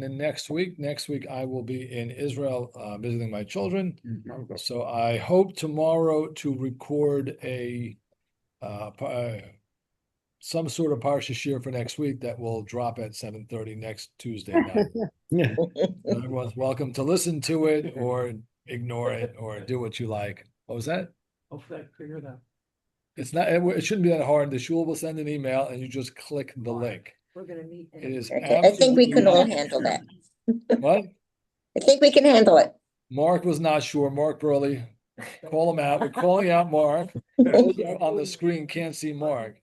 then next week I will be in Israel visiting my children. So I hope tomorrow to record some sort of Parsha Shir for next week that will drop at 7:30 next Tuesday night. Yeah. Everyone's welcome to listen to it or ignore it or do what you like. What was that? Hopefully I figure it out. It's not. It shouldn't be that hard. The shul will send an email and you just click the link. We're gonna meet. It is Okay, I think we can all absolutely- handle that. What? I think we can handle it. Mark was not sure. Mark Burley, call him out. We're calling out Mark. Those that are on the screen can't see Mark.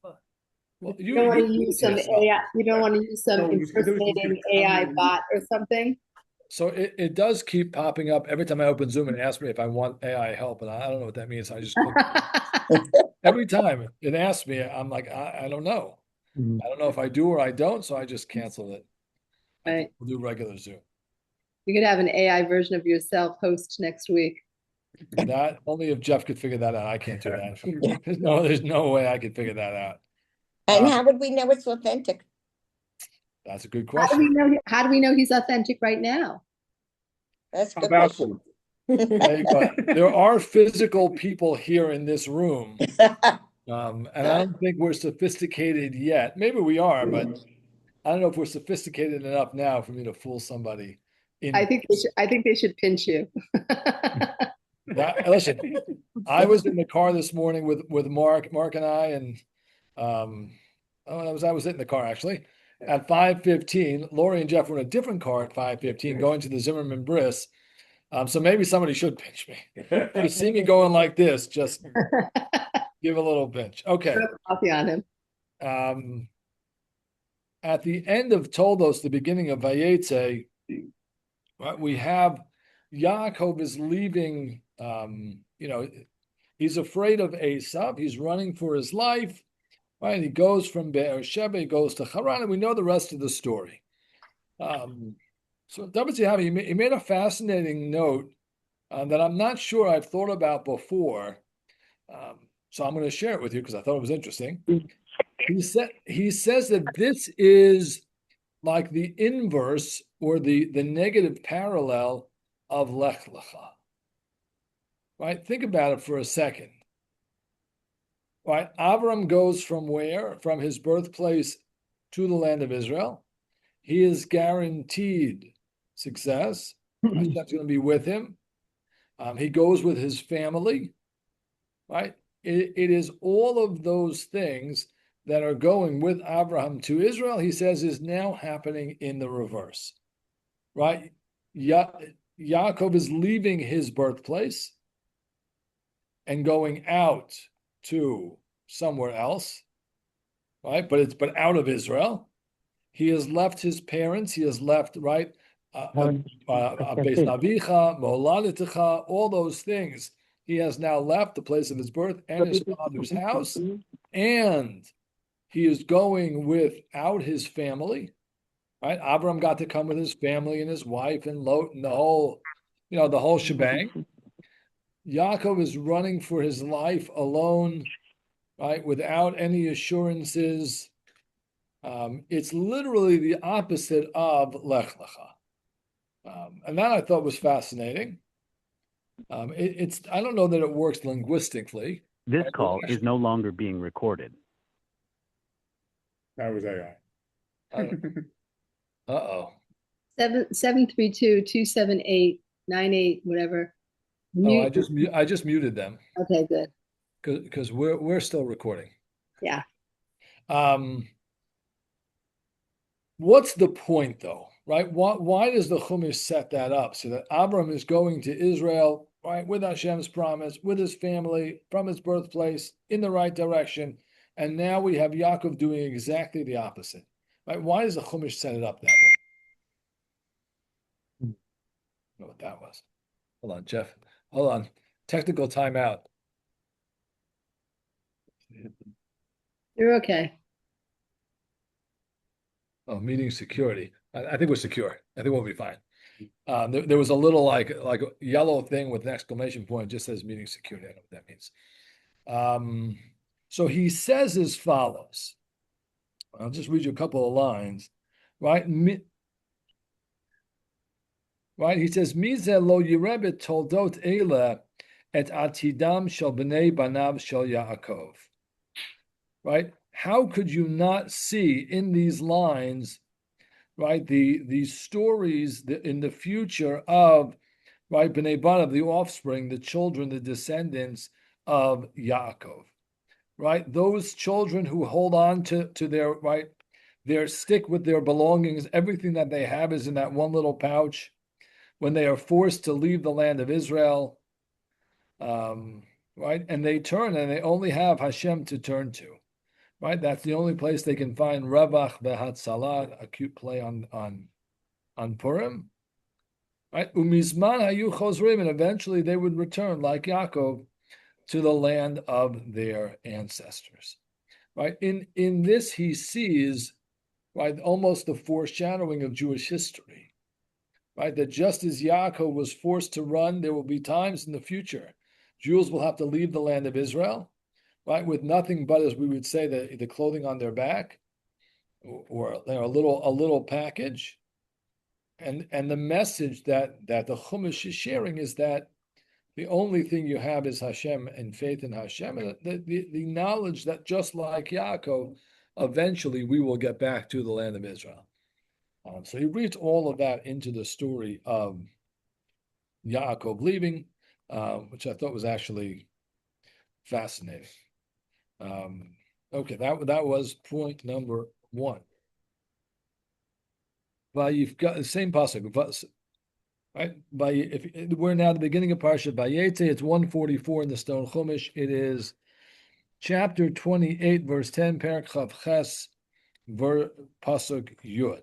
Well, You don't want to use some yourself. AI. You don't want to use some No, you can do it, you impersonating can AI comment. bot or something. So it does keep popping up every time I open Zoom and ask me if I want AI help, and I don't know what that means. I just click. Every time it asks me, I'm like, I don't know. Mm-hmm. I don't know if I do or I don't, so I just canceled it. Right. We'll do regular Zoom. You could have an AI version of yourself host next week. That only if Jeff could figure that out. I can't do that. There's no way I could figure that out. And how would we know it's authentic? That's a good How do we question. know? How do we know he's authentic right now? That's a How good about question. There you go. There are physical people here in this room, and I don't think we're sophisticated yet. Maybe we are, but I don't know if we're sophisticated enough now for me to fool somebody. I think they should pinch you. Listen, I was in the car this morning with Mark and I, and I was in the car actually at 5:15. Lori and Jeff were in a different car at 5:15 going to the Zimmerman Bris. So maybe somebody should pinch me. If you see me going like this, just give a little pinch. Okay. Coffee on him. At the end of Toldos, the beginning of Vayetze, right, we have Yaakov is leaving. He's afraid of Esav. He's running for his life. Right, he goes from Beersheba, he goes to Haran, and we know the rest of the story. So David Tzvi Hoffman, he made a fascinating note that I'm not sure I've thought about before. So I'm going to share it with you because I thought it was interesting. He says that this is like the inverse or the negative parallel of Lech Lecha. Right? Think about it for a second. Right? Avram goes from where? From his birthplace to the land of Israel. He is guaranteed success. Hashem's going to be with him. He goes with his family. Right? It is all of those things that are going with Abraham to Israel, he says, is now happening in the reverse. Right? Yaakov is leaving his birthplace and going out to somewhere else, right? But out of Israel. He has left his parents. He has left, right? Beis Avicha, Moladitecha, all those things. He has now left the place of his birth and his father's house, and he is going without his family, right? Abram got to come with his family and his wife and Lot and the whole shebang. Yaakov is running for his life alone, right? Without any assurances. It's literally the opposite of Lech Lecha. And that I thought was fascinating. I don't know that it works linguistically. This call is no longer being recorded. That was AI. Uh-oh. 732-278-98, whatever. Oh, I just muted them. Okay, good. Because we're still recording. Yeah. What's the point though, right? Why does the Chumash set that up so that Abram is going to Israel, right, with Hashem's promise, with his family, from his birthplace, in the right direction, and now we have Yaakov doing exactly the opposite, right? Why does the Chumash set it up that way? I don't know what that was. Hold on, Jeff. Hold on. Technical timeout. You're okay. Oh, meeting security. I think we're secure. I think we'll be fine. There was a little like a yellow thing with an exclamation point. It just says meeting security. I don't know what that means. So he says as follows. I'll just read you a couple of lines, right? right? He says, Mize lo yirebet toldot eila et atidam shel bnei banav shel Yaakov. Right? How could you not see in these lines, right, the stories in the future of, right, bnei banav, the offspring, the children, the descendants of Yaakov, right? Those children who hold on to their, right, their stick with their belongings, everything that they have is in that one little pouch. When they are forced to leave the land of Israel, right, and they turn and they only have Hashem to turn to, right? That's the only place they can find Ravach Behatzalah, a cute play on Purim, right? Umizman hayu chozrim, and eventually they would return like Yaakov to the land of their ancestors, right? In this he sees, right, almost the foreshadowing of Jewish history. Right, that just as Yaakov was forced to run, there will be times in the future Jews will have to leave the land of Israel, right, with nothing but, as we would say, the clothing on their back, or a little package. And the message that the Chumash is sharing is that the only thing you have is Hashem and faith in Hashem, and the knowledge that just like Yaakov, eventually we will get back to the land of Israel. So he reads all of that into the story of Yaakov leaving, which I thought was actually fascinating. Okay, that was point number one. But you've got the same pasuk, right? If we're now at the beginning of Parshat Vayetze, it's 144 in the Stone Chumash. It is chapter 28, verse 10, Perek Chav Ches, pasuk Yud.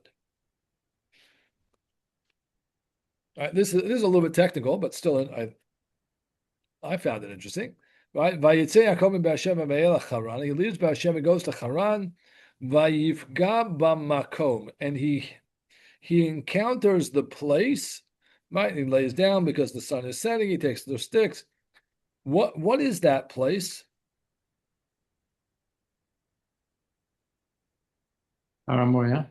This is a little bit technical, but still, I found it interesting. Right? Vayetze Yaakov ben Beersheba vayelach Haran. He leaves Beersheba, goes to Haran. Vayifga b'makom, and he encounters the place. Right? And he lays down because the sun is setting. He takes their sticks. What is that place? Aramoya.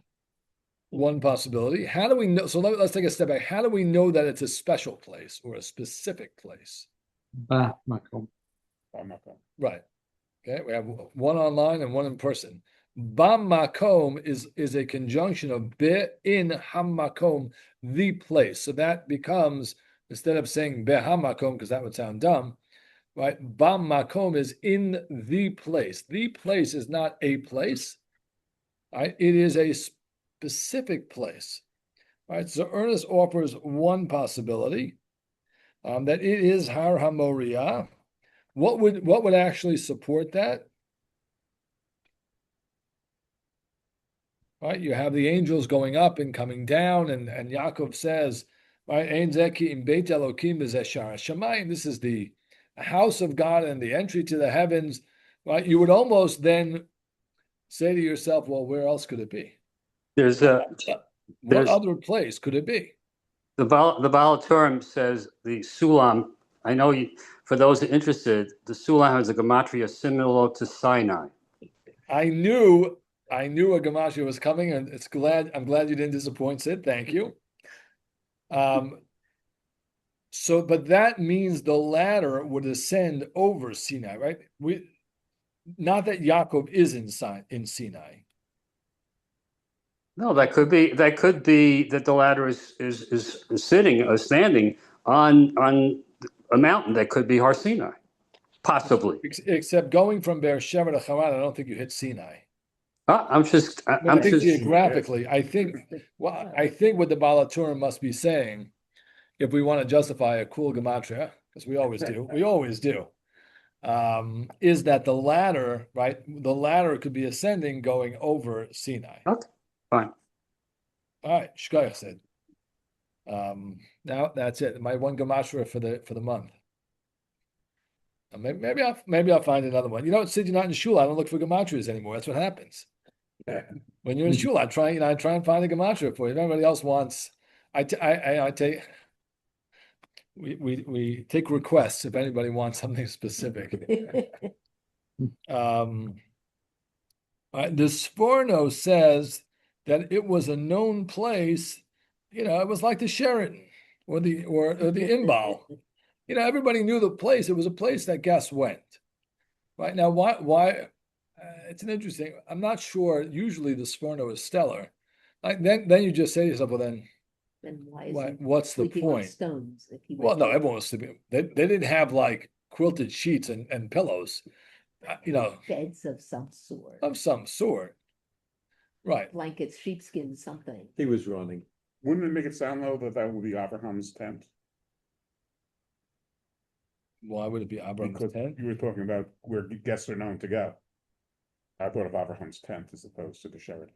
One possibility. How do we know? So let's take a step back. How do we know that it's a special place or a specific place? Ba makom. Right. Okay. We have one online and one in person. Bam makom is a conjunction of be in hamakom, the place. So that becomes, instead of saying be hamakom, because that would sound dumb, right? Bam makom is in the place. The place is not a place. Right? It is a specific place. Right? So Ernest offers one possibility, that it is Har HaMoriah. What would actually support that? Right? You have the angels going up and coming down, and Yaakov says, right, Ein zeki im beit Elokim b'zeh shamayim. This is the house of God and the entry to the heavens. Right? You would almost then say to yourself, well, where else could it be? What other place could it be? The Baal Turim says the Sulam. I know for those interested, the Sulam has a gematria similar to Sinai. I knew a gematria was coming, and I'm glad you didn't disappoint, Sid. Thank you. So, but that means the ladder would ascend over Sinai, right? Not that Yaakov is in Sinai. No, that could be that the ladder is sitting or standing on a mountain that could be Har Sinai, possibly. Except going from Beersheba to Haran, I don't think you hit Sinai. I'm just geographically. I think what the Baal Turim must be saying, if we want to justify a cool gematria, because we always do, is that the ladder, right? The ladder could be ascending, going over Sinai. Okay, fine. All right, Shkoyach said. Now that's it. My one gematria for the month. Maybe I'll find another one. You know, Sid, you're not in shul. I don't look for gematrias anymore. That's what happens. When you're in shul, I try and find a gematria for you. If everybody else wants, I take. We take requests if anybody wants something specific. The Sforno says that it was a known place. You know, it was like the Sheraton. or the Imbal. Everybody knew the place. It was a place that guests went. Right now, why? It's an interesting. I'm not sure. Usually, the Sforno is stellar. Like then you just say to yourself, well, then why is he what's the sleeping on point? stones if he Well, went no, there? everyone was sleeping. They didn't have like quilted sheets and pillows, Beds of some sort, of some sort. Right. blankets, sheepskin, something. He was running. Wouldn't it make it sound though that that would be Abraham's tent? Why would it be Abraham's Because tent? you were talking about where guests are known to go. I thought of Abraham's tent as opposed to the Sheraton.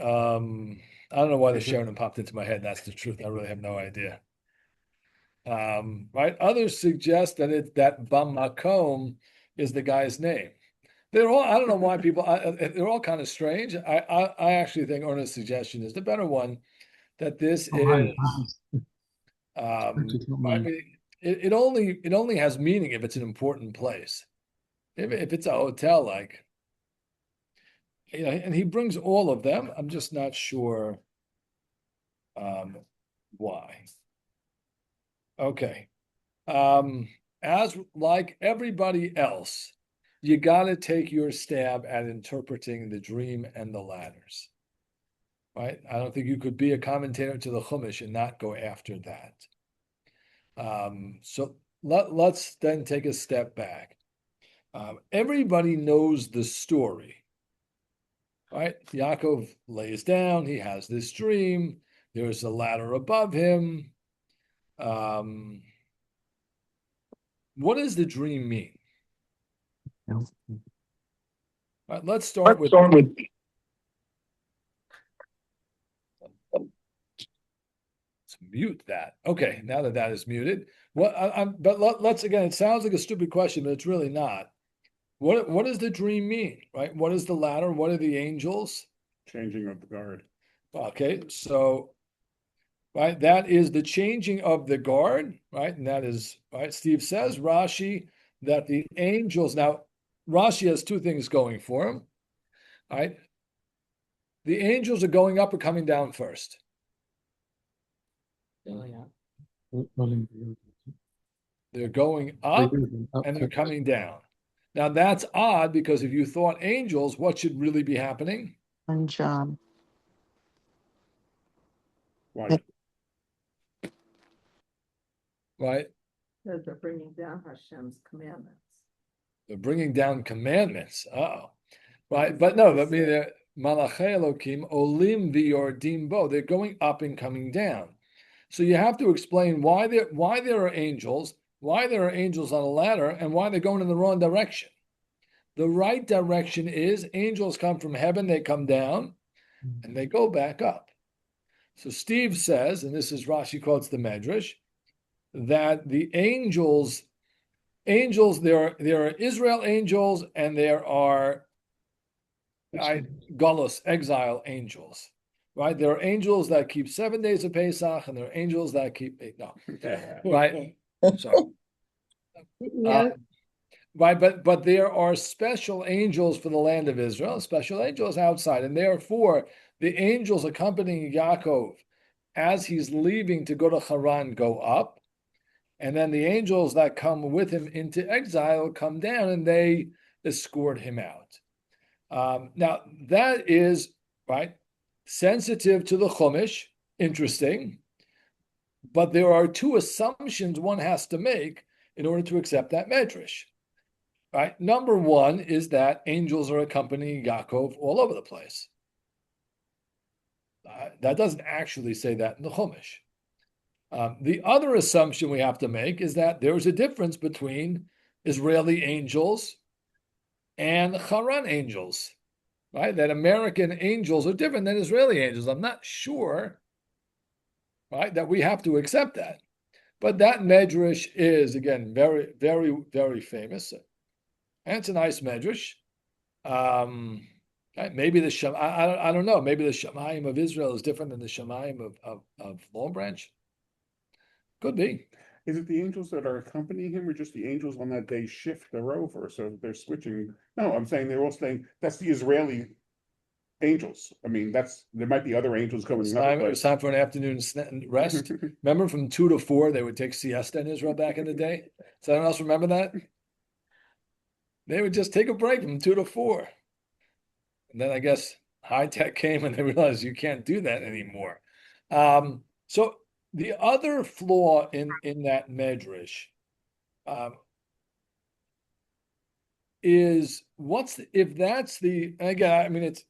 I don't know why the Sheridan popped into my head. That's the truth. I really have no idea. Right. Others suggest that Bamakom is the guy's name. They're all. I don't know why people. They're all kind of strange. I actually think Ernest's suggestion is the better one. That this is. I mean, it only has meaning if it's an important place. If it's a hotel, like. And he brings all of them. I'm just not sure why. Okay. As like everybody else, you got to take your stab at interpreting the dream and the ladders. Right? I don't think you could be a commentator to the Chumash and not go after that. So let's then take a step back. Everybody knows the story. Right? Yaakov lays down, he has this dream, there's a ladder above him. What does the dream mean? Right, let's start with let's mute that. Okay, now that is muted. Let's again, it sounds like a stupid question, but it's really not. What does the dream mean, right? What is the ladder? What are the angels? Changing of the guard. Okay, so, right, that is the changing of the guard, right? And that is, right, Steve says, Rashi, that the angels, now, Rashi has two things going for him, right? The angels are going up or coming down first? They're going up and they're coming down. Now that's odd because if you thought angels, what should really be happening? And John. Why? Right? They're bringing down Hashem's commandments. They're bringing down commandments. Oh, right. But no, I mean, Malachei Elokim olim v'yordim bo. They're going up and coming down. So you have to explain why there are angels, why there are angels on a ladder, and why they're going in the wrong direction. The right direction is angels come from heaven, they come down, and they go back up. So Steve says, and this is Rashi quotes the Medrash, that the angels, there are Israel angels, and there are Golos, exile angels. Right? There are angels that keep 7 days of Pesach, and there are angels that keep 8. No, right? So, right, but there are special angels for the land of Israel, special angels outside, and therefore the angels accompanying Yaakov as he's leaving to go to Haran go up, and then the angels that come with him into exile come down and they escort him out. Now that is right. Sensitive to the Chumash, interesting, but there are two assumptions one has to make in order to accept that medrash. Right? Number one is that angels are accompanying Yaakov all over the place. That doesn't actually say that in the Chumash. The other assumption we have to make is that there's a difference between Israeli angels and Haran angels. Right, that American angels are different than Israeli angels. I'm not sure, right, that we have to accept that. But that medrash is, again, very, very, very famous. And it's a nice medrash. Right, maybe the I don't know. Maybe the Shemayim of Israel is different than the Shemayim of Long Branch. Could be. Is it the angels that are accompanying him, or just the angels on that day shift the rover, so they're switching? No, I'm saying they're all saying that's the Israeli angels. I mean, there might be other angels going It's in other time, it was places. time for an afternoon rest. Remember from 2 to 4, they would take siesta in Israel back in the day? Does anyone else remember that? They would just take a break from 2 to 4. And then I guess high tech came and they realized you can't do that anymore. So the other flaw in that medrash is if that's the, and again, I mean, it's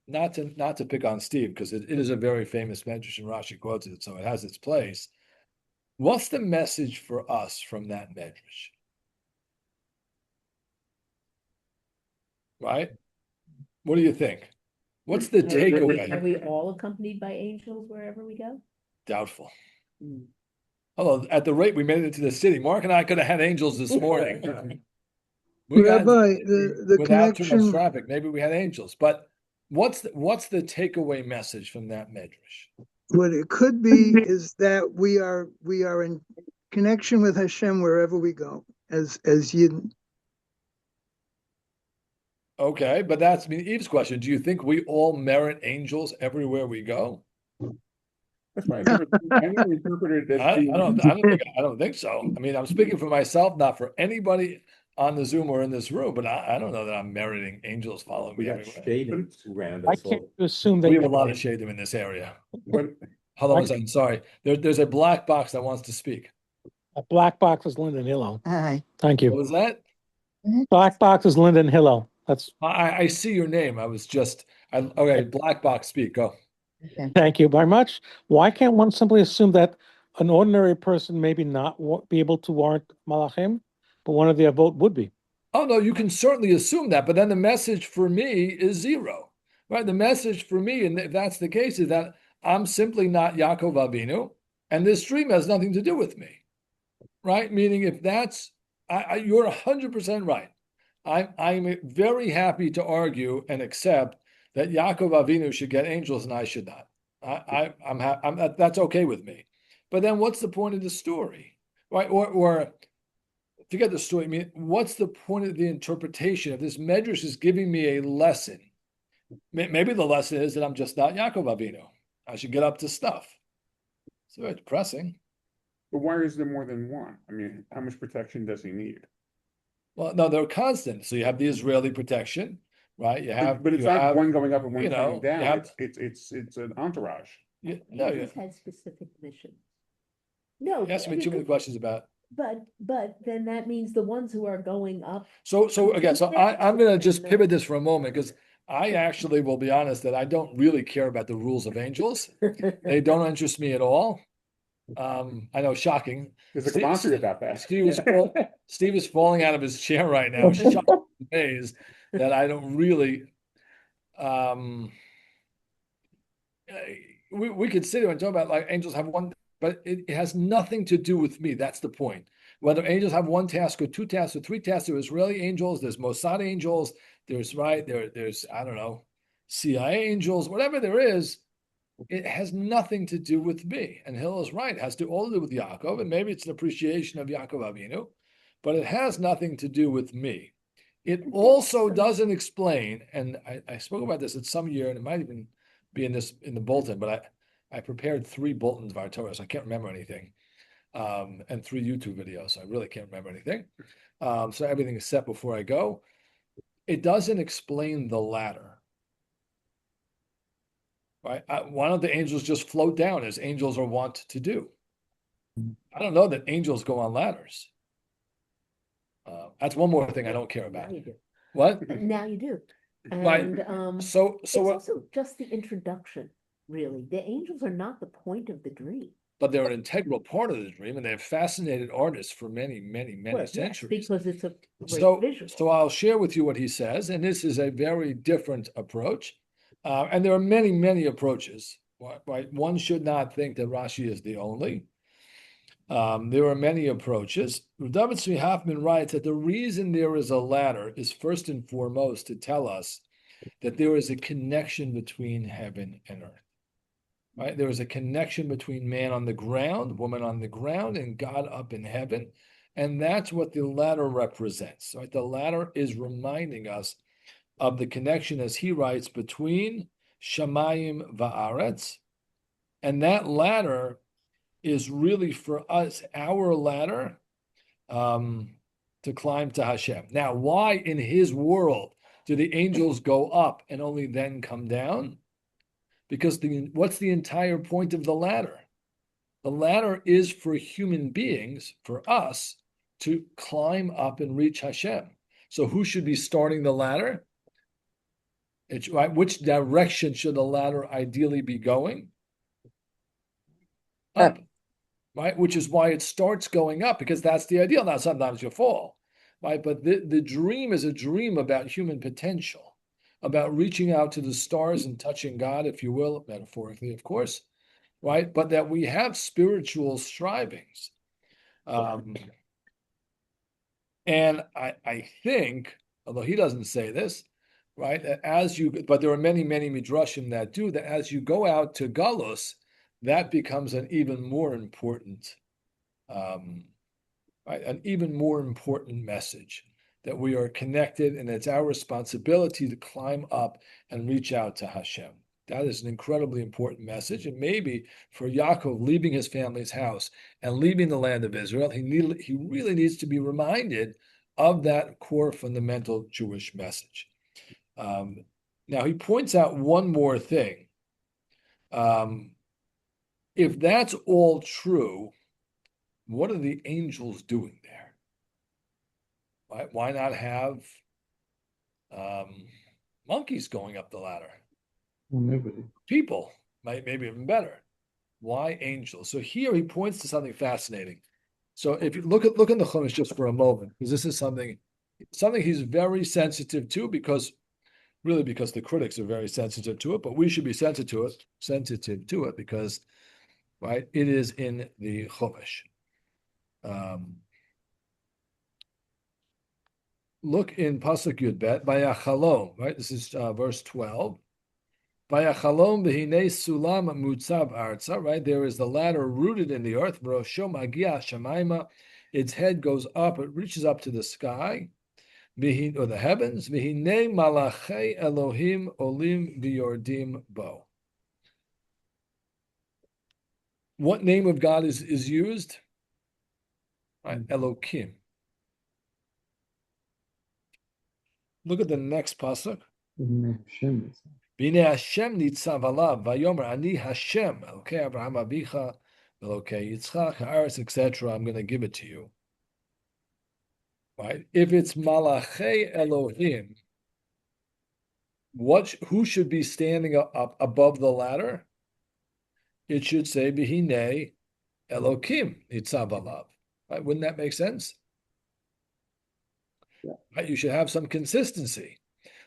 not to pick on Steve because it is a very famous medrash and Rashi quotes it, so it has its place. What's the message for us from that medrash? Right? What do you think? What's the Are takeaway? we all accompanied by angels wherever we go? Doubtful. Although at the rate we made it into the city, Mark and I could have had angels this morning. We got Rabbi, the without too much connection, traffic. Maybe we had angels, but what's the takeaway message from that medrash? what it could be is that we are in connection with Hashem wherever we go, as Yidden. Okay, but that's Eve's question. Do you think we all merit angels everywhere we go? That's right. I never interpreted it as I being. don't think so. I mean, I'm speaking for myself, not for anybody on the Zoom or in this room, but I don't know that I'm meriting angels following We me got everywhere. shade around I us. can't all. assume that We have a lot of shade in this area. But Hold on a second. Sorry. There's a black box that wants to speak. a black box is Lyndon Hillo. Hi. Thank What you. was that? Black box is Lyndon Hillo. That's I see your name. Okay, black box, speak. Go. thank you very much. Why can't one simply assume that an ordinary person maybe not be able to warrant malachim, but one of their vote would be? Oh no, you can certainly assume that, but then the message for me is zero, right? The message for me, and if that's the case, is that I'm simply not Yaakov Avinu, and this dream has nothing to do with me, right? Meaning, if that's, you're 100% right. I'm very happy to argue and accept that Yaakov Avinu should get angels and I should not. That's okay with me. But then, what's the point of the story, right? Or forget the story. I mean, what's the point of the interpretation? If this medrash is giving me a lesson, maybe the lesson is that I'm just not Yaakov Avinu. I should get up to stuff. It's very depressing. But why is there more than one? I mean, how much protection does he need? Well, no, they're constant. So you have the Israeli protection, right? But it's not one going up and one coming down. It's an entourage. Angels had specific missions. No, You asked me too many questions about. but then that means the ones who are going up. So I'm going to just pivot this for a moment because I actually will be honest that I don't really care about the rules of angels. They don't interest me at all. I know, shocking. There's a glossary about that. Steve is falling out of his chair right now, shocked, amazed that I don't really. We could sit here and talk about like angels have one, but it has nothing to do with me. That's the point. Whether angels have one task or two tasks or three tasks, there's Israeli angels, there's Mossad angels, there's I don't know, CIA angels, whatever there is. It has nothing to do with me. And Hill is right. It has to all to do with Yaakov. And maybe it's an appreciation of Yaakov Avinu, but it has nothing to do with me. It also doesn't explain, and I spoke about this at some year, and it might even be in the bulletin, but I prepared 3 bulletins of our Torah, so I can't remember anything. And 3 YouTube videos, so I really can't remember anything. So everything is set before I go. It doesn't explain the ladder. Right? Why don't the angels just float down as angels are wont to do? I don't know that angels go on ladders. That's one more thing I don't care about. Now you do. What? Now you do. Right. And So it's what? also just the introduction, really. The angels are not the point of the dream. But they're an integral part of the dream, and they've fascinated artists for many, many, many Well, yes, centuries. because it's a great visual. So I'll share with you what he says, and this is a very different approach. And there are many, many approaches. Right? One should not think that Rashi is the only. There are many approaches. Rabbi David Tzvi Hoffman writes that the reason there is a ladder is first and foremost to tell us that there is a connection between heaven and earth. Right? There is a connection between man on the ground, woman on the ground, and God up in heaven. And that's what the ladder represents. Right? The ladder is reminding us of the connection, as he writes, between Shamayim Va'aretz, and that ladder is really for us, our ladder, to climb to Hashem. Now, why in his world do the angels go up and only then come down? Because what's the entire point of the ladder? The ladder is for human beings, for us, to climb up and reach Hashem. So who should be starting the ladder? Right? Which direction should the ladder ideally be going? Up. Right? Which is why it starts going up, because that's the ideal. Now, sometimes you fall, right? But the dream is a dream about human potential, about reaching out to the stars and touching God, if you will, metaphorically, of course, right? But that we have spiritual strivings. And I think, although he doesn't say this, right, that but there are many, many midrashim that do, that as you go out to Galus, that becomes an even more important, right, an even more important message, that we are connected and it's our responsibility to climb up and reach out to Hashem. That is an incredibly important message. And maybe for Yaakov leaving his family's house and leaving the land of Israel, he really needs to be reminded of that core fundamental Jewish message. Now, he points out one more thing. If that's all true, what are the angels doing there? Right? Why not have monkeys going up the ladder? People, maybe even better. Why angels? So here he points to something fascinating. So if you look in the Chumash just for a moment, because this is something he's very sensitive to, because the critics are very sensitive to it, but we should be sensitive to it because, right, it is in the Chumash. Look in Pasuk Yud Bet, Vayachalom, right? This is verse 12. Vayachalom b'hinei sulam mutzav arza, right? There is the ladder rooted in the earth. V'rosho magia shamayma. Its head goes up, it reaches up to the sky, or the heavens. V'hinei malachei Elohim olim v'yordim bo. What name of God is used? Right, Elokim. Look at the next pasuk. B'nei Hashem nitzav alav vayomer ani Hashem elokei Abraham avicha elokei Yitzchak haaretz, etc. I'm going to give it to you. Right? If it's malachei Elohim, who should be standing up above the ladder? It should say B'hinei Elokim nitzav alav. Right? Wouldn't that make sense? Yeah. Right? You should have some consistency.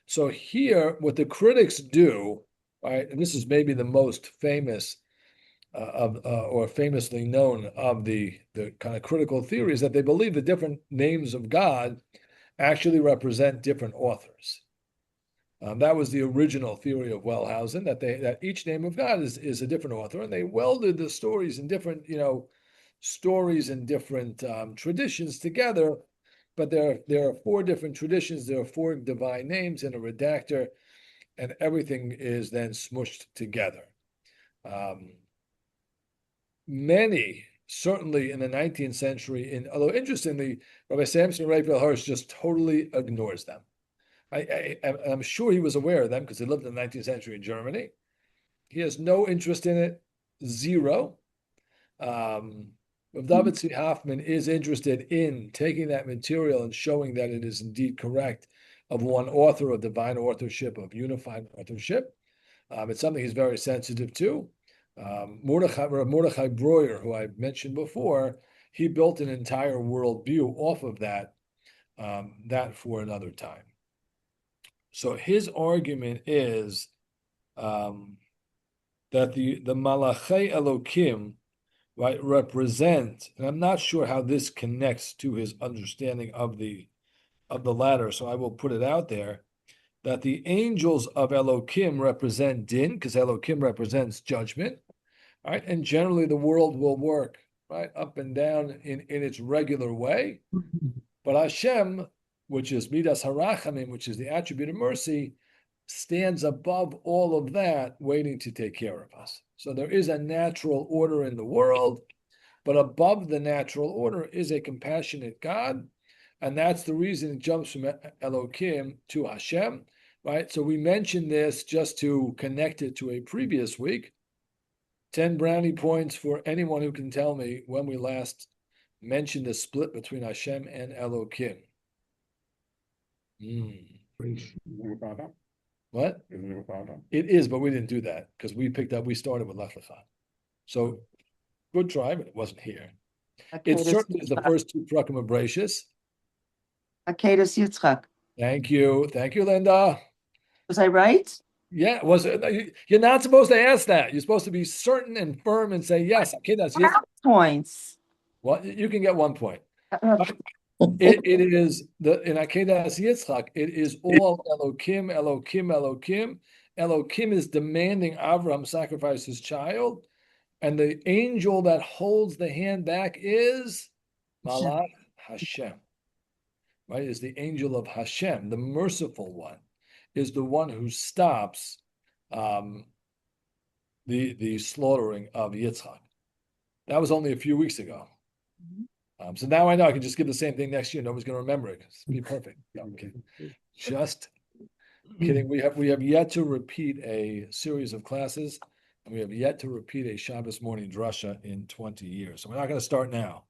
So here, what the critics do, right, and this is maybe the most famous or famously known of the kind of critical theories, that they believe the different names of God actually represent different authors. That was the original theory of Wellhausen, that each name of God is a different author, and they welded the stories in different, stories and different traditions together. But there are 4 different traditions, there are 4 divine names in a redactor, and everything is then smushed together. Many, certainly in the 19th century, although interestingly, Rabbi Samson Raphael Hirsch just totally ignores them. I'm sure he was aware of them because he lived in the 19th century in Germany. He has no interest in it, zero. Rabbi David Tzvi Hoffman is interested in taking that material and showing that it is indeed correct, of one author, of divine authorship, of unified authorship. It's something he's very sensitive to. Mordechai Breuer, who I mentioned before, he built an entire worldview off of that, that for another time. So his argument is that the Malachei Elokim, right, represent, and I'm not sure how this connects to his understanding of the ladder, so I will put it out there, that the angels of Elokim represent din, because Elokim represents judgment, right? And generally the world will work, right, up and down in its regular way. But Hashem which is Midas Harachamim, which is the attribute of mercy, stands above all of that, waiting to take care of us. So there is a natural order in the world, but above the natural order is a compassionate God. And that's the reason it jumps from Elokim to Hashem, right? So we mentioned this just to connect it to a previous week. 10 brownie points for anyone who can tell me when we last mentioned the split between Hashem and Elokim. What? It is, but we didn't do that because we started with Lech Lecha. So good try, but it wasn't here. It certainly is the first two Prakim of Bereshis. Akedas Yitzchak. Thank you, Linda. Was I right? Yeah, you're not supposed to ask that. You're supposed to be certain and firm and say yes. Akedas Yitzchak. Points. Well, you can get 1 point. It is in Akedas Yitzchak. It is all Elokim, Elokim, Elokim. Elokim is demanding Avram sacrifice his child, and the angel that holds the hand back is Malach Hashem. Right? Is the angel of Hashem, the merciful one, is the one who stops the slaughtering of Yitzchak. That was only a few weeks ago. So now I know I can just give the same thing next year. Nobody's going to remember it. It's be perfect. No, I'm kidding. Just kidding. We have yet to repeat a series of classes, and we have yet to repeat a Shabbos morning drasha in 20 years. So we're not going to start now.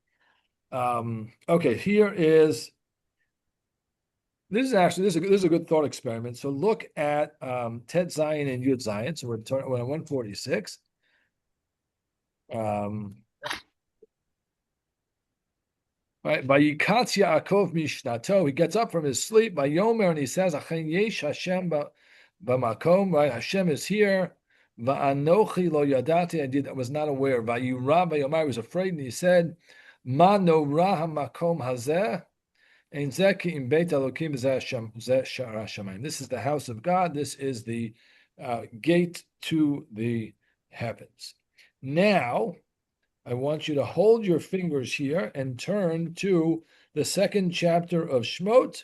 Okay, here is. This is a good thought experiment. So look at Tet Zion and Yud Zion. So we're on 146. Right, Vayikatz Yaakov Mishnato. He gets up from his sleep. Vayomer, and he says, "Achen yesh Hashem b'makom." Right, Hashem is here. Va'anochi lo yadati. I was not aware. Vayira Vayomar, was afraid, and he said, "Ma no ra hamakom hazeh." This is the house of God. This is the gate to the heavens. Now, I want you to hold your fingers here and turn to the second chapter of Shmot,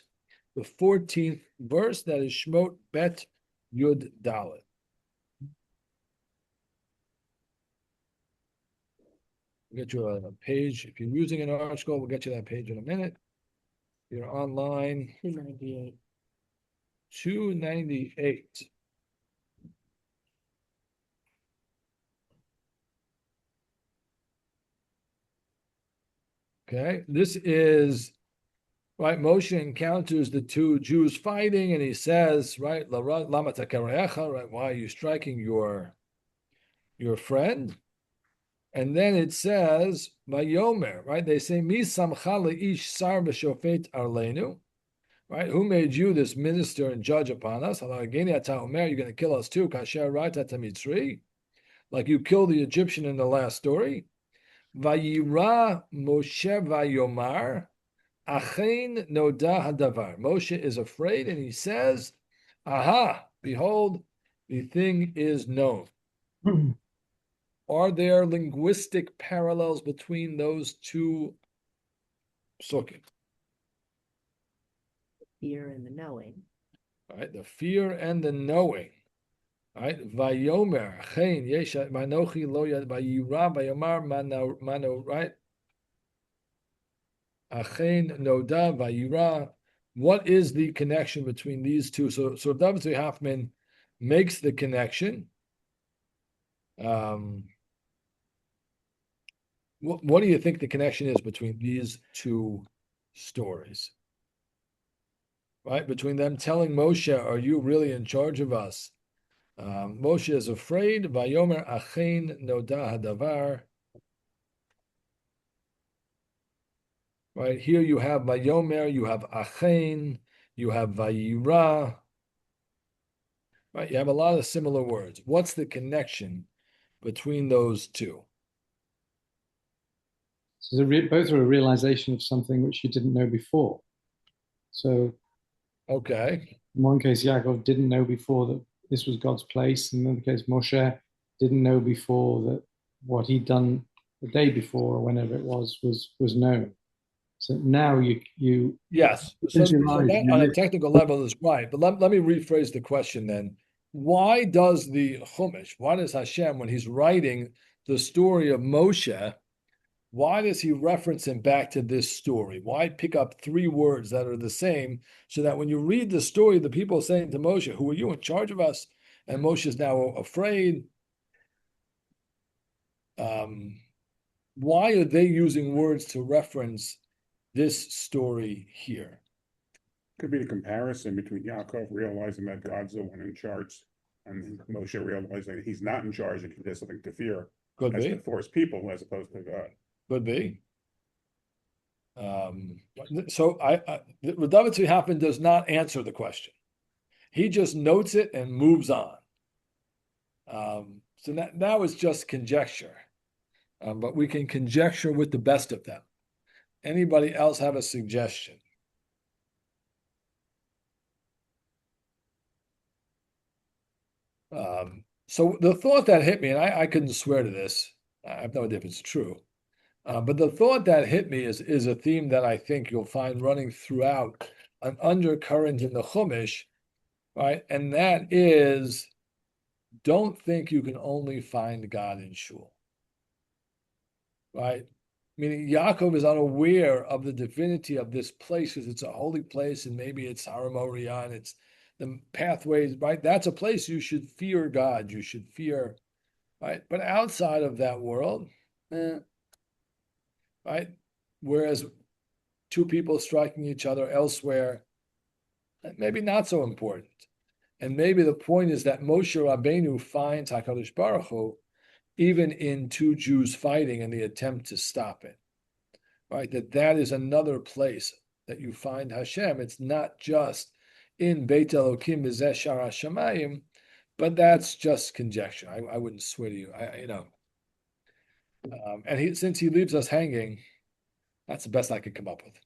the 14th verse. That is Shmot Bet Yud Dalet. We'll get you a page. If you're using an article, we'll get you that page in a minute. You're online. 298. 298. Okay, this is right. Moshe encounters the two Jews fighting, and he says, right, Lama takarecha, right? Why are you striking your friend? And then it says, Vayomer, right? They say, Mi samcha leish sar v'shofet arleinu, right? Who made you this minister and judge upon us? You're going to kill us too, kasher rata tamitzri, like you killed the Egyptian in the last story. Vayira Moshe Vayomar, Achein Noda Hadavar. Moshe is afraid, and he says, "Aha! Behold, the thing is known." Are there linguistic parallels between those two psukim? Fear and the knowing. Right, the fear and the knowing. Right, Vayomer Achein Yesh Manochi Lo Yad Vayira Vayomar Mano. Right, Achein Noda Vayira. What is the connection between these two? So David Tzvi Hoffman makes the connection. What do you think the connection is between these two stories? Right, between them telling Moshe, "Are you really in charge of us?" Moshe is afraid. Vayomer Achein Noda Hadavar. Right, here you have Vayomer, you have Achein, you have Vayira. Right, you have a lot of similar words. What's the connection between those two? So both are a realization of something which you didn't know before. So, okay. In one case, Yaakov didn't know before that this was God's place. In another case, Moshe didn't know before that what he'd done the day before or whenever it was known. So now you Yes. So that on a technical level is right. But let me rephrase the question then. Why does the Chumash, why does Hashem, when he's writing the story of Moshe, why does he reference him back to this story? Why pick up three words that are the same so that when you read the story, the people saying to Moshe, who are you in charge of us? And Moshe is now afraid. Why are they using words to reference this story here? Could be the comparison between Yaakov realizing that God's the one in charge and Moshe realizing he's not in charge and there's something to fear. Could as be. to force people as opposed to God. Could be. So Rabbi David Tzvi Hoffman does not answer the question. He just notes it and moves on. So that was just conjecture. But we can conjecture with the best of them. Anybody else have a suggestion? So the thought that hit me, and I couldn't swear to this, I have no idea if it's true, but the thought that hit me is a theme that I think you'll find running throughout an undercurrent in the Chumash, right? And that is, don't think you can only find God in Shul, right? Meaning Yaakov is unaware of the divinity of this place because it's a holy place and maybe it's Har Moriah and it's the pathways, right? That's a place you should fear God. You should fear, right? But outside of that world, right? Whereas two people striking each other elsewhere, maybe not so important. And maybe the point is that Moshe Rabbeinu finds HaKadosh Baruch Hu even in two Jews fighting in the attempt to stop it, right? That is another place that you find Hashem. It's not just in Beit Elokim B'zeh Shar HaShamayim, but that's just conjecture. I wouldn't swear to you. And since he leaves us hanging, that's the best I could come up with.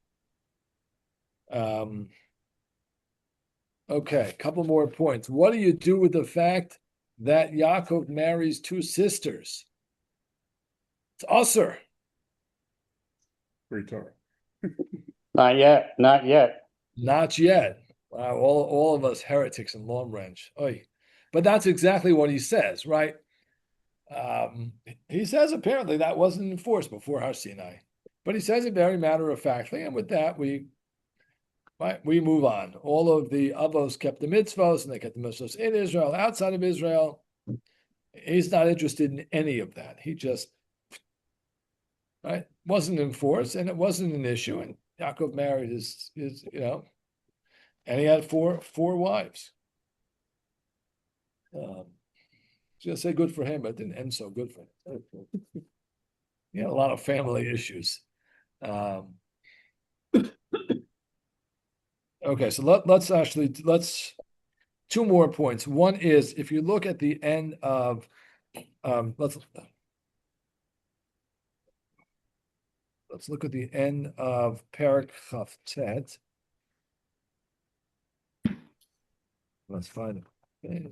Okay, a couple more points. What do you do with the fact that Yaakov marries two sisters? It's usher. Great Torah. Not yet. Not yet. Not yet. Wow, all of us heretics in Long Branch. Oy. But that's exactly what he says, right? He says apparently that wasn't enforced before Har Sinai, but he says it very matter-of-factly, and with that we move on. All of the avos kept the mitzvos, and they kept the mitzvos in Israel, outside of Israel. He's not interested in any of that. He just wasn't enforced, and it wasn't an issue. And Yaakov married his and he had four wives. I was gonna say good for him, but it didn't end so good for him. He had a lot of family issues. Okay, so let's two more points. One is if you look at the end of let's look at the end of Perek Chavtet. Let's find it. Okay.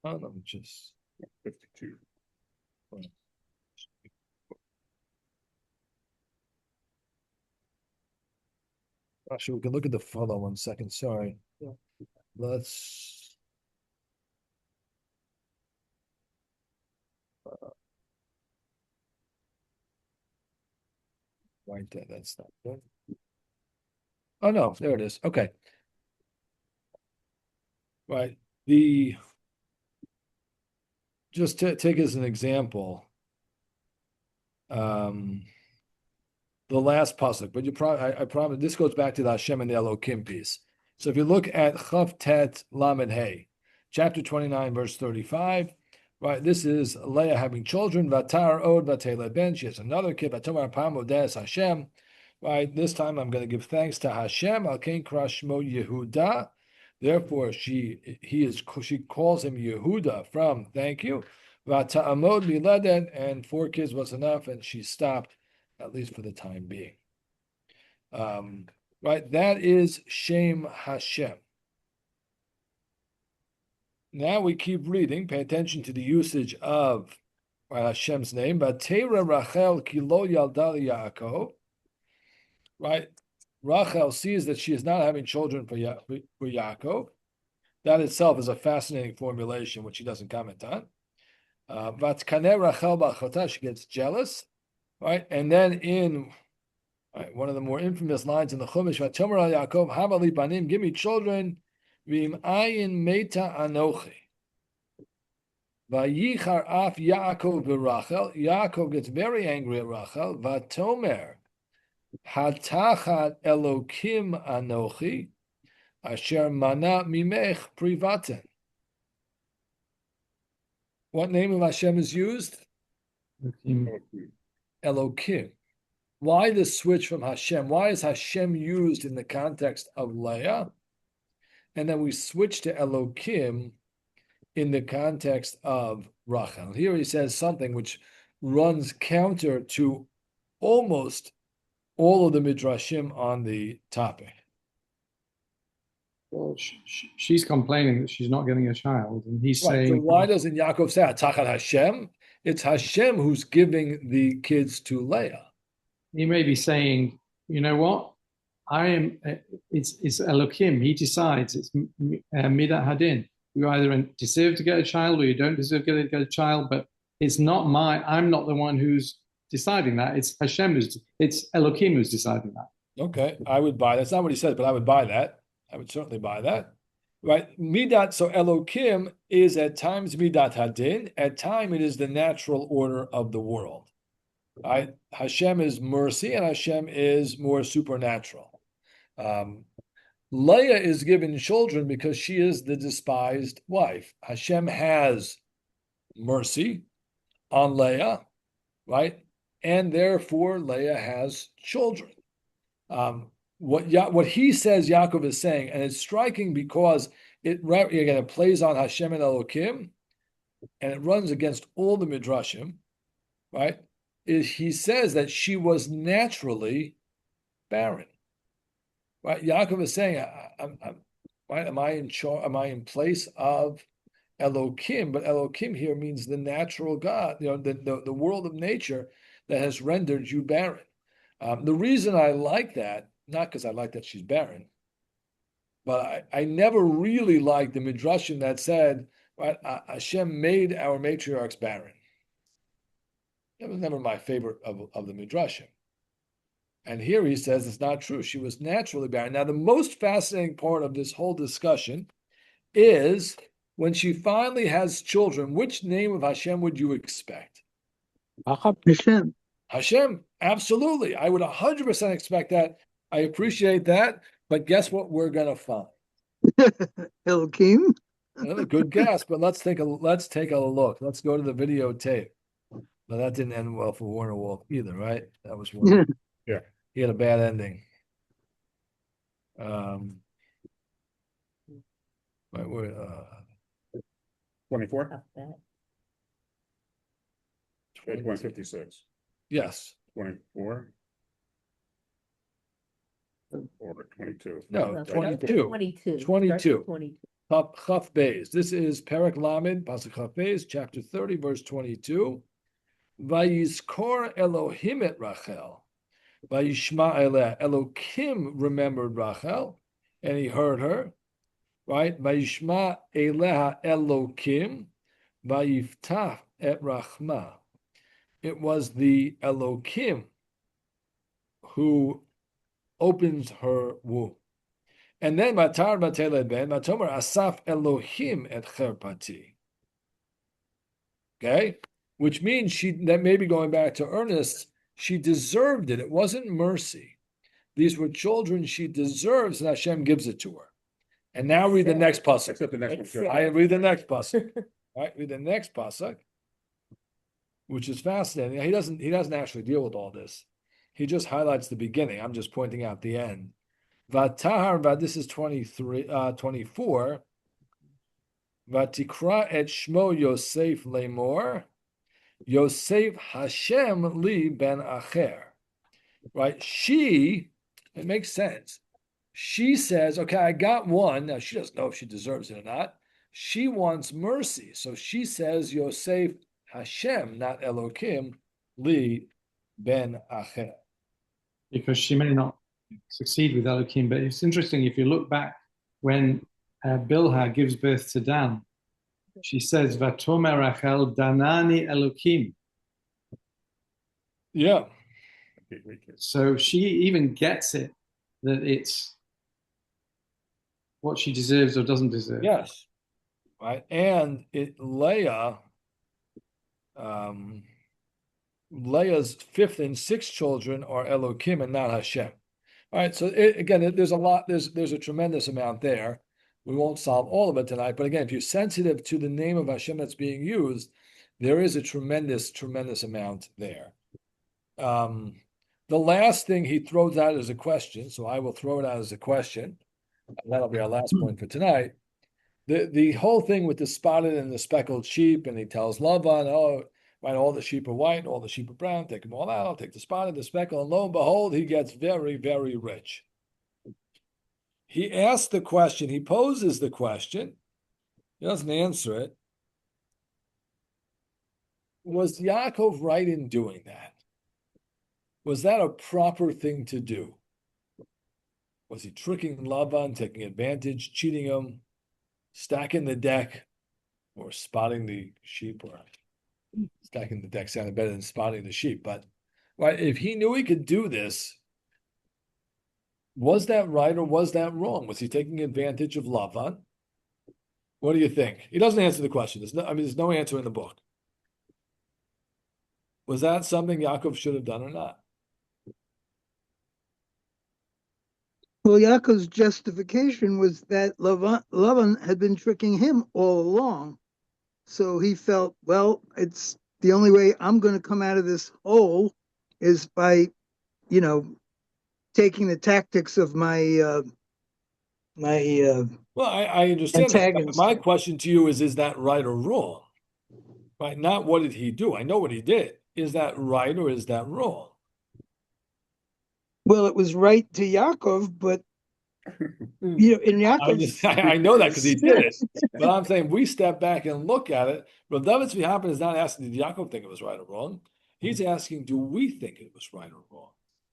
Oh, let me just 52. Actually, we can look at the follow 1 second. Sorry. Yeah. Let's right there. That's not good. Oh no, there it is. Okay. Right. Just to take as an example, the last pasuk, but I promise this goes back to the Hashem and the Elokim piece. So if you look at Chav Tet Lamed Hey, chapter 29, verse 35, right? This is Leah having children, Vatar Od Vatele Ben. She has another kid, Vatomar Pamo Des Hashem. Right? This time I'm going to give thanks to Hashem, Al Kain Krashmo Yehuda. Therefore, she calls him Yehuda from thank you. Vata Amod Miladen, and 4 kids was enough, and she stopped, at least for the time being. Right, that is Shem Hashem. Now we keep reading. Pay attention to the usage of Hashem's name, Vatera Rachel Kilo Yalda Yaakov, right? Rachel sees that she is not having children for Yaakov. That itself is a fascinating formulation, which she doesn't comment on. Vatkane Rachel B'achota, she gets jealous, right? And then in one of the more infamous lines in the Chumash, Vatomer al Yaakov, Havali Banim, give me children, V'im ayin meta anochi. Vayichar af Yaakov v'Rachel. Yaakov gets very angry at Rachel. Vatomer hatachat Elokim anochi, asher mana mimech privaten. What name of Hashem is used? Elokim. Why the switch from Hashem? Why is Hashem used in the context of Leah? And then we switch to Elokim in the context of Rachel. Here he says something which runs counter to almost all of the midrashim on the topic. Well, she's complaining that she's not getting a child, and he's Right, saying, so why doesn't Yaakov say Tachat Hashem? It's Hashem who's giving the kids to Leah. he may be saying, you know what? It's Elohim. He decides. It's Midat Hadin. You either deserve to get a child or you don't deserve to get a child, but it's not I'm not the one who's deciding that. It's Hashem it's Elohim who's deciding that. Okay, I would buy that. That's not what he said, but I would buy that. I would certainly buy that. Right? Midat, so Elokim is at times Midat Hadin, at times it is the natural order of the world. Right? Hashem is mercy and Hashem is more supernatural. Leah is given children because she is the despised wife. Hashem has mercy on Leah, right? And therefore Leah has children. What he says Yaakov is saying, and it's striking because it plays on Hashem and Elokim, and it runs against all the midrashim, right? He says that she was naturally barren, right? Yaakov is saying, am I in place of Elokim? But Elokim here means the natural God, the world of nature that has rendered you barren. The reason I like that, not because I like that she's barren, but I never really liked the midrashim that said, right, Hashem made our matriarchs barren. That was never my favorite of the midrashim. And here he says it's not true. She was naturally barren. Now, the most fascinating part of this whole discussion is when she finally has children, which name of Hashem would you expect? Hashem. Hashem, absolutely. I would 100% expect that. I appreciate that. But guess what we're going to find? Elohim. Another good guess, but let's take a look. Let's go to the videotape. Now, that didn't end well for Warner Wolf either, right? That was one. Yeah. He had a bad ending. Right, we're 24? About 156. yes. 24? Or 22? No, that. 22. 22. 22. 22. Chaf Beis. This is Perek Lamed, Pasuk Chaf Beis, chapter 30, verse 22. Vayizkor Elohim et Rachel. Vayishma eleh. Elohim remembered Rachel, and he heard her. Right? Vayishma eleha Elohim. Vayiftach et Rachma. It was the Elohim who opens her womb. And then Matar Batele Ben, Matomer Asaf Elohim et Cherpati. Okay? Which means that maybe going back to Ernest, she deserved it. It wasn't mercy. These were children she deserves, and Hashem gives it to her. And now read the next pasuk. Except the next one. I read the next pasuk. Right? Read the next pasuk, which is fascinating. He doesn't actually deal with all this. He just highlights the beginning. I'm just pointing out the end. Vatahar, this is 24. Vatikra et shmo Yosef lemor. Yosef Hashem li ben acher. Right? It makes sense. She says, okay, I got one. Now, she doesn't know if she deserves it or not. She wants mercy. So she says, Yosef Hashem, not Elokim, li ben acher. Because she may not succeed with Elohim. But it's interesting, if you look back when Bilhah gives birth to Dan, she says, Vatomer Rachel Danani Elohim. Yeah. So she even gets it that it's what she deserves or doesn't deserve. Yes. Right. And Leah's fifth and sixth children are Elokim and not Hashem. All right. So again, there's a lot. There's a tremendous amount there. We won't solve all of it tonight. But again, if you're sensitive to the name of Hashem that's being used, there is a tremendous, tremendous amount there. The last thing he throws out as a question, so I will throw it out as a question. That'll be our last point for tonight. The whole thing with the spotted and the speckled sheep, and he tells Lavan, oh, right, all the sheep are white, all the sheep are brown, take them all out, I'll take the spotted, the speckled, and lo and behold, he gets very, very rich. He asks the question, he poses the question, he doesn't answer it. Was Yaakov right in doing that? Was that a proper thing to do? Was he tricking Lavan, taking advantage, cheating him, stacking the deck, or spotting the sheep? Or stacking the deck sounded better than spotting the sheep. But right, if he knew he could do this, was that right or was that wrong? Was he taking advantage of Lavan? What do you think? He doesn't answer the question. There's no answer in the book. Was that something Yaakov should have done or not? Well, Yaakov's justification was that Lavan had been tricking him all along. So he felt, well, it's the only way I'm going to come out of this hole is by, taking the tactics of my well, I understand that. My question to you is that right or wrong? Right? Not what did he do? I know what he did. Is that right or is that wrong? Well, it was right to Yaakov, but in Yaakov's... I know that because he did it. But I'm saying we step back and look at it. Rabbi David Tzvi Hoffman is not asking, did Yaakov think it was right or wrong? He's asking, do we think it was right or wrong?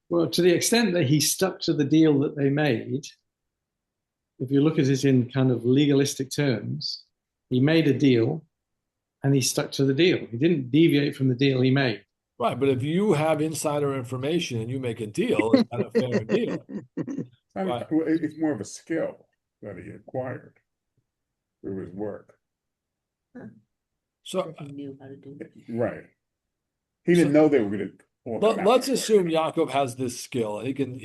Well, to the extent that he stuck to the deal that they made, if you look at it in kind of legalistic terms, he made a deal and he stuck to the deal. He didn't deviate from the deal he made. Right, but if you have insider information and you make a deal, it's not a fair deal. Right. It's more of a skill that he acquired through his work. So he knew how to do it. Right. He didn't know they were going to. Let's assume Yaakov has this skill. He can.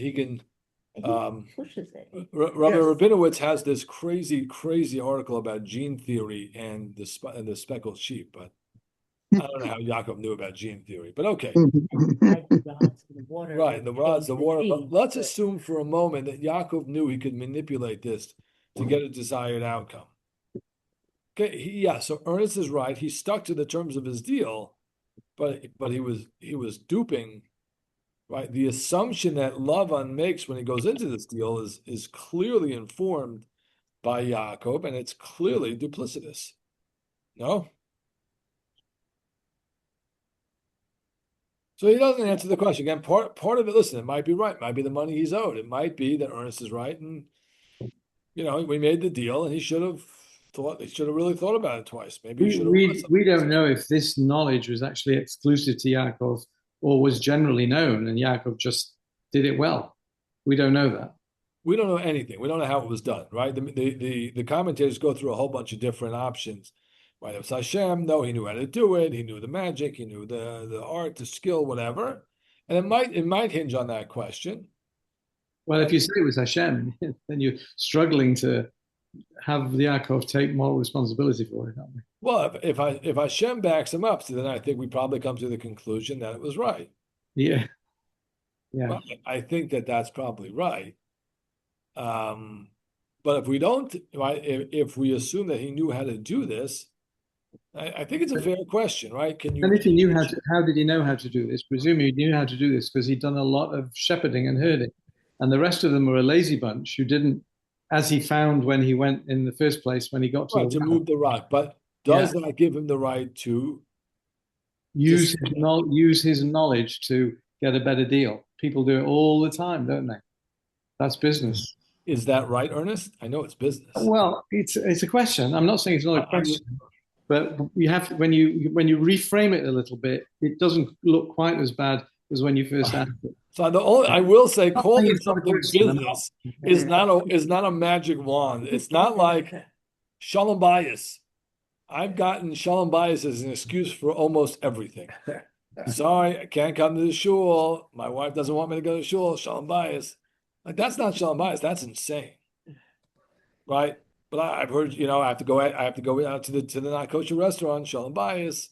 Pushes it. Rabbi Rabinowitz has this crazy article about gene theory and the speckled sheep, but I don't know how Yaakov knew about gene theory, but okay. Right, the rods, the water. But let's assume for a moment that Yaakov knew he could manipulate this to get a desired outcome. Okay, so Ernest is right. He stuck to the terms of his deal, but he was duping. Right, the assumption that Lavan makes when he goes into this deal is clearly informed by Yaakov, and it's clearly duplicitous. No. So he doesn't answer the question. Again, part of it, listen, it might be right. It might be the money he's owed. It might be that Ernest is right. And, we made the deal and he should have really thought about it twice. Maybe we don't know if this knowledge was actually exclusive to Yaakov or was generally known and Yaakov just did it well. We don't know that. We don't know anything. We don't know how it was done, right? The commentators go through a whole bunch of different options. Right, it was Hashem. No, he knew how to do it. He knew the magic. He knew the art, the skill, whatever. And it might hinge on that question. Well, if you say it was Hashem, then you're struggling to have Yaakov take moral responsibility for it, aren't we? Well, if Hashem backs him up, so then I think we probably come to the conclusion that it was right. Yeah. Well, I think that's probably right. But if we don't, right? If we assume that he knew how to do this. I think it's a fair question, right? And if he knew how did he know how to do this? Presumably he knew how to do this because he'd done a lot of shepherding and herding. And the rest of them were a lazy bunch who didn't, as he found when he went in the first place, when he got to move the rock. But does that give him the right to use his knowledge to get a better deal. People do it all the time, don't they? That's business. Is that right, Ernest? I know it's business. Well, it's a question. I'm not saying it's not a question, but you have to, when you reframe it a little bit, it doesn't look quite as bad as when you first asked it. So I will say, calling it's not a something question. business is not a magic wand. It's not like shalom bayis. I've gotten shalom bayis as an excuse for almost everything. Sorry, I can't come to the shul. My wife doesn't want me to go to shul. Shalom bayis. Like, that's not shalom bayis. That's insane, right? But I've heard, I have to go out to the not kosher restaurant. Shalom bayis.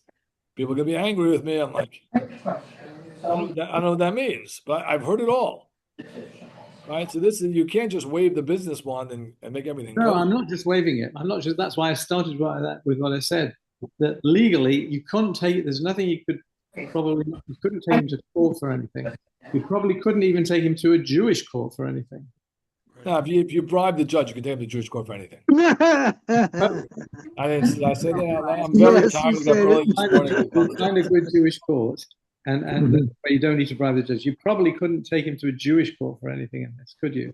People are gonna be angry with me. I'm like, I don't know what that means, but I've heard it all. Right? So you can't just wave the business wand and make everything No, go. I'm not just waving it. I'm not just. That's why I started with what I said. That legally you couldn't take. There's nothing you couldn't take him to court for anything. You probably couldn't even take him to a Jewish court for anything. Now, if you bribe the judge, you can take him to Jewish court for anything. I said that. I'm very tired. We got early this morning. Find a good Jewish court, and you don't need to bribe the judge. You probably couldn't take him to a Jewish court for anything in this, could you?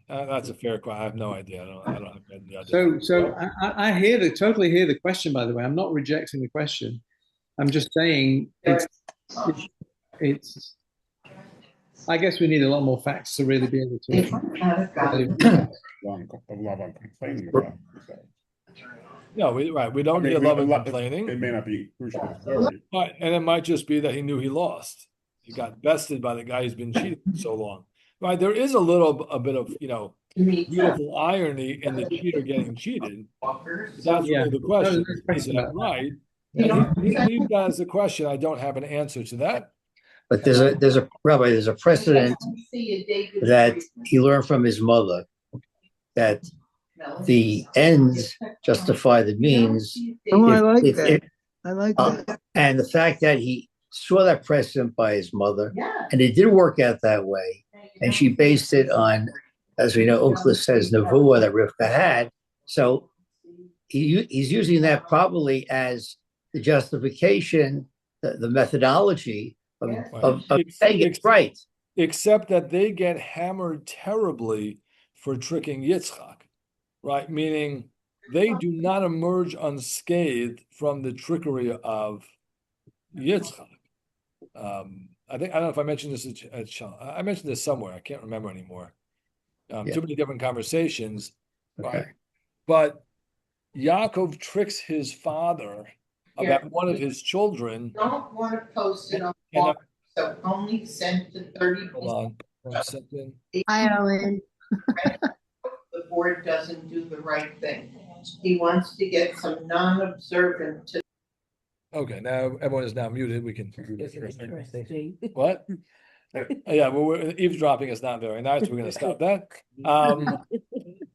That's a fair question. I have no idea. I don't have any idea. So I totally hear the question. By the way, I'm not rejecting the question. I'm just saying it's. I guess we need a lot more facts to really be able to. Love complaining about. No, we don't hear love and complaining. It may not be crucial to the story. Right, and it might just be that he knew he lost. He got bested by the guy who's been cheating for so long. Right, there is a bit of beautiful irony in the cheater getting cheated. That's really the question. Is that right? He leaves that as a question. I don't have an answer to that. But there's a precedent that he learned from his mother that the ends justify the means. Oh, I like that. I like that. And the fact that he saw that precedent by his mother, and it did work out that way, and she based it on, as we know, Ukhla says, Nevuah that Rivka had. So he's using that probably as the justification, the methodology of saying it's right. Except that they get hammered terribly for tricking Yitzchak, right? Meaning they do not emerge unscathed from the trickery of Yitzchak. I don't know if I mentioned this I mentioned this somewhere. I can't remember anymore. Too many different conversations, right? But Yaakov tricks his father about one of his children. Don't want to post it on blog, so only send to 30 people. Hold on 1 second. Hi, Ellen. The board doesn't do the right thing. He wants to get some non-observant to. Okay, now everyone is now muted. We can. What? Yeah, well, eavesdropping is not very nice. We're going to stop that.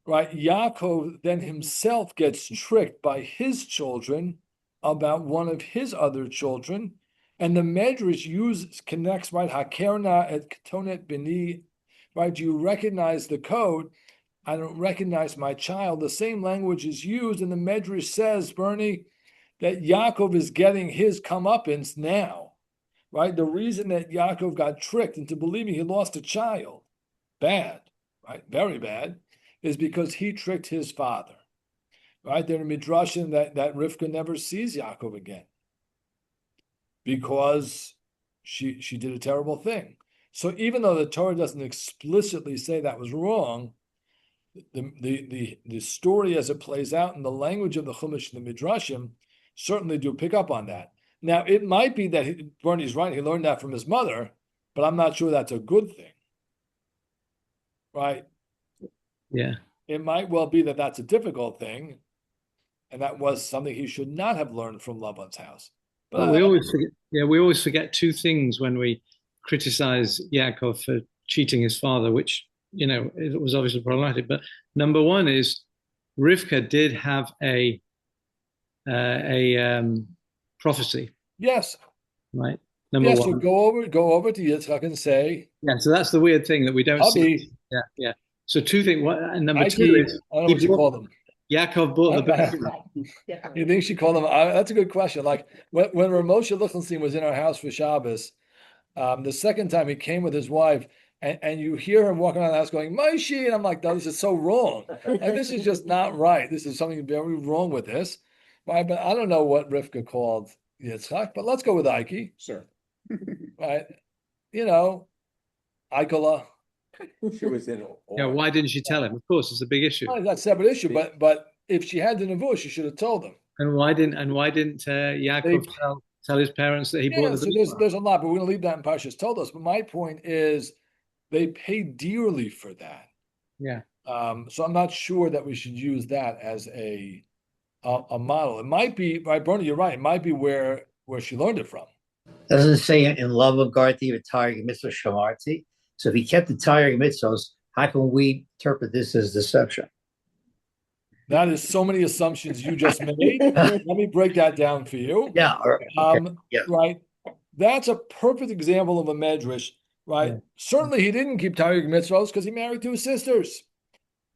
Right, Yaakov then himself gets tricked by his children about one of his other children, and the Medrash connects, right, Hakerna et Ketonet Bini, right? You recognize the code. I don't recognize my child. The same language is used, and the Medrash says, Bernie, that Yaakov is getting his comeuppance now, right? The reason that Yaakov got tricked into believing he lost a child, bad, right, very bad, is because he tricked his father. Right, there in Midrashim that Rivka never sees Yaakov again because she did a terrible thing. So even though the Torah doesn't explicitly say that was wrong, the story as it plays out in the language of the Chumash and the Midrashim certainly do pick up on that. Now it might be that Bernie's right; he learned that from his mother, but I'm not sure that's a good thing. Right? Yeah. It might well be that that's a difficult thing. And that was something he should not have learned from Laban's house. But we always forget two things when we criticize Yaakov for cheating his father, which, it was obviously problematic. But number one is Rivka did have a prophecy. Yes. Right. Number one. So go over to Yitzchak and say. Yeah. So that's the weird thing that we don't see. Yeah. Yeah. So two things. And number two is I don't know what you call them. Yaakov bought the bakery. Definitely. You think she called him? That's a good question. Like when Ramosha Lichtenstein was in our house for Shabbos, the second time he came with his wife, and you hear him walking around the house going, Maishi, and I'm like, no, this is so wrong. Like, this is just not right. This is something very wrong with this. Right? But I don't know what Rivka called Yitzchak, but let's go with Ike. Sure. Right? You know, Ikola. She was in Yeah, why didn't she tell him? Of course, it's a big issue. Well, that's a separate issue, but if she had the nevuah, she should have told him. And why didn't Yaakov tell his parents that he bought the so there's a lot, but we're going to leave that in Parshas told us. But my point is, they paid dearly for that. Yeah. So I'm not sure that we should use that as a model. It might be, right, Bernie, you're right. It might be where she learned it from. Doesn't it say in love of Garti of Taryag Mitzvah Shamarti? So if he kept the Taryag Mitzvahs, how can we interpret this as deception? That is so many assumptions you just made. Let me break that down for you. Yeah. Okay. Yeah. Right. That's a perfect example of a medrash. Right. Yeah. Certainly, he didn't keep Taryag mitzvahs because he married two sisters.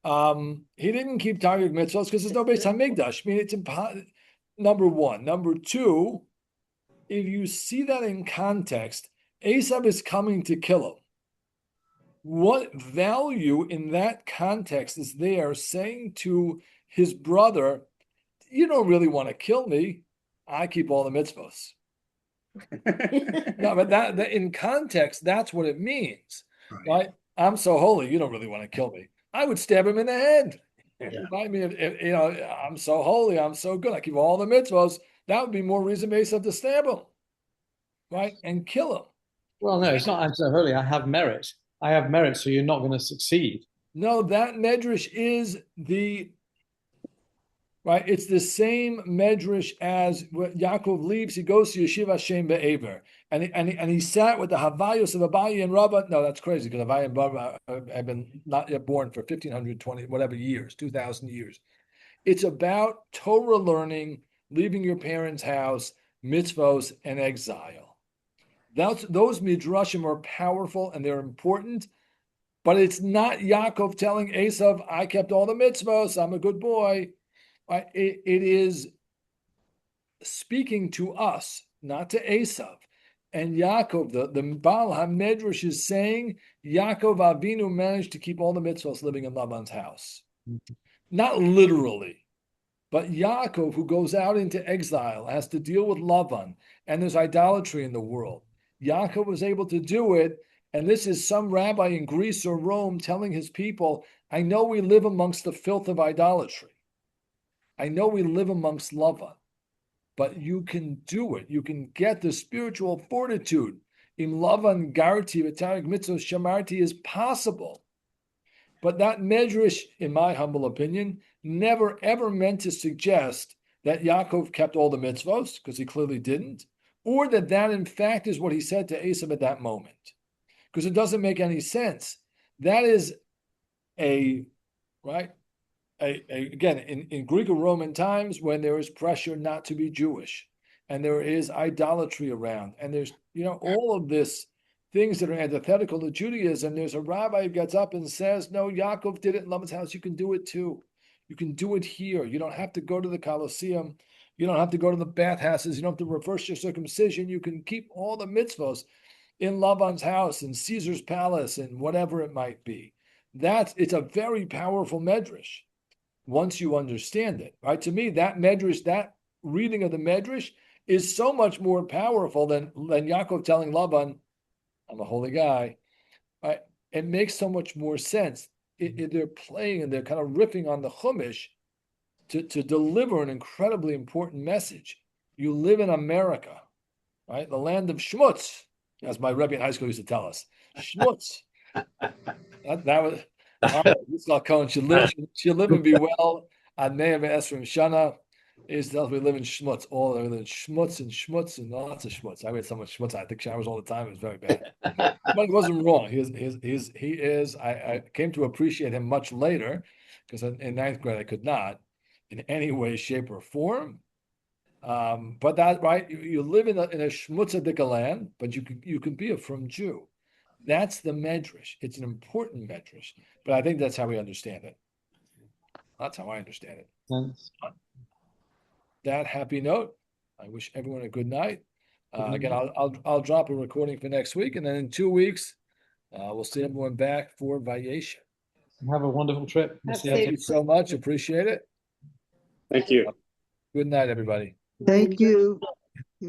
He didn't keep Taryag mitzvahs because there's no Beis Hamikdash. I mean, it's impossible. Number one. Number two, if you see that in context, Esav is coming to kill him. What value in that context is there saying to his brother, you don't really want to kill me. I keep all the mitzvahs. No, but that in context, that's what it means, right? I'm so holy, you don't really want to kill me. I would stab him in the head. Yeah. I mean, if, I'm so holy, I'm so good, I keep all the mitzvahs. That would be more reason based to stab him, right, and kill him. Well, no, it's not. I'm so holy. I have merit. I have merit, so you're not going to succeed. No, that medrash is right. It's the same medrash as when Yaakov leaves. He goes to Yeshiva Hashem Be'ever, and he sat with the Havayos of Abaye and Rabbah. No, that's crazy because Abaye and Rabbah have been not yet born for 1,520 whatever years, 2,000 years. It's about Torah learning, leaving your parents' house, mitzvos, and exile. Those midrashim are powerful and they're important, but it's not Yaakov telling Esav, I kept all the mitzvahs, I'm a good boy. It is speaking to us, not to Esav. And Yaakov, the Baal HaMedrash is saying, Yaakov Avinu managed to keep all the mitzvahs living in Laban's house. Not literally, but Yaakov, who goes out into exile, has to deal with Laban, and there's idolatry in the world. Yaakov was able to do it, and this is some rabbi in Greece or Rome telling his people, I know we live amongst the filth of idolatry. I know we live amongst Lavan, but you can do it. You can get the spiritual fortitude. In Lavan Garti, V'Taryag Mitzvah Shamarti is possible. But that medrash, in my humble opinion, never ever meant to suggest that Yaakov kept all the mitzvahs, because he clearly didn't, or that in fact is what he said to Esav at that moment, because it doesn't make any sense. That is again, in Greek or Roman times, when there is pressure not to be Jewish, and there is idolatry around, and there's all of this things that are antithetical to Judaism, there's a rabbi who gets up and says, no, Yaakov did it in Laban's house, you can do it too. You can do it here. You don't have to go to the Colosseum. You don't have to go to the bathhouses. You don't have to reverse your circumcision. You can keep all the mitzvahs in Laban's house, in Caesar's palace, and whatever it might be. It's a very powerful medrash once you understand it, right? To me, that medrash, that reading of the medrash is so much more powerful than Yaakov telling Laban, I'm a holy guy. Right? It makes so much more sense. They're playing and they're kind of riffing on the Chumash to deliver an incredibly important message. You live in America, right? The land of schmutz, as my Rebbe in high school used to tell us. Schmutz. that was Yitzchak Cohen. She live and be well. Adnei Esrim Shana. Is we live in schmutz. All we live in schmutz and lots of schmutz. I read so much schmutz. I took showers all the time. It was very bad, but he wasn't wrong. He is. I came to appreciate him much later, because in ninth grade I could not, in any way, shape, or form. But that right, you live in a schmutzadika land, but you can be a frum Jew. That's the medrash. It's an important medrash, but I think that's how we understand it. That's how I understand it. Thanks. That happy note, I wish everyone a good night. Good Again, night. I'll drop a recording for next week, and then in 2 weeks, we'll see everyone back for Vayesha. Have a wonderful trip. We'll see you Thank you so much. Appreciate it. Thank you. Good night, everybody. Thank you.